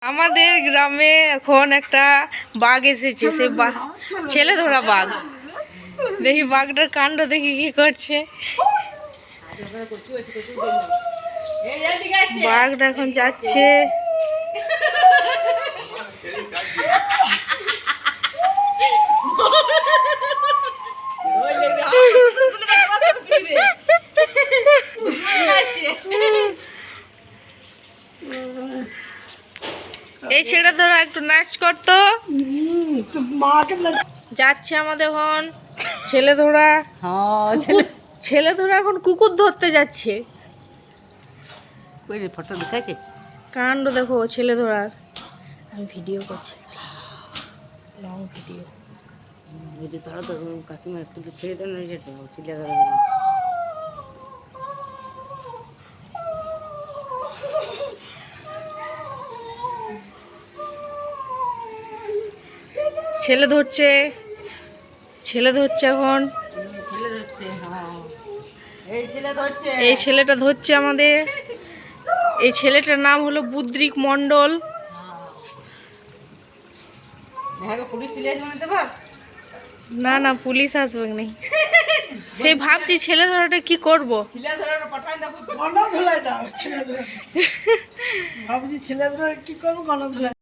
আমাদের গ্রামে এখন একটা বাঘ এসেছে, সেই ছেলে ধরা বাঘ। দেখি বাঘটার কাণ্ড দেখি কি করছে। বাঘটা এখন যাচ্ছে। এই ছেলে ধরা একটু নাচ করতো। যাচ্ছে আমাদের এখন ছেলে ধরা। ছেলে ধরা এখন কুকুর ধরতে যাচ্ছে। ফটো দেখাচ্ছে কাণ্ড দেখো ছেলে ধরার। আমি ভিডিও করছি, লং ভিডিও। ধরো তো কাকিমা একটু ছেড়ে দেন, ছেলে ধরা। ছেলে ধরছে, ছেলে ধরছে এখন। এই ছেলেটা ধরছে আমাদের। এই ছেলেটার নাম হলো বুদ্রিক মণ্ডল। না না, পুলিশ আসবে না। সেই ভাবছি ছেলে ধরাটা কি করবো। ভাবছি ছেলে ধরা কি করবো, গণধোলাই।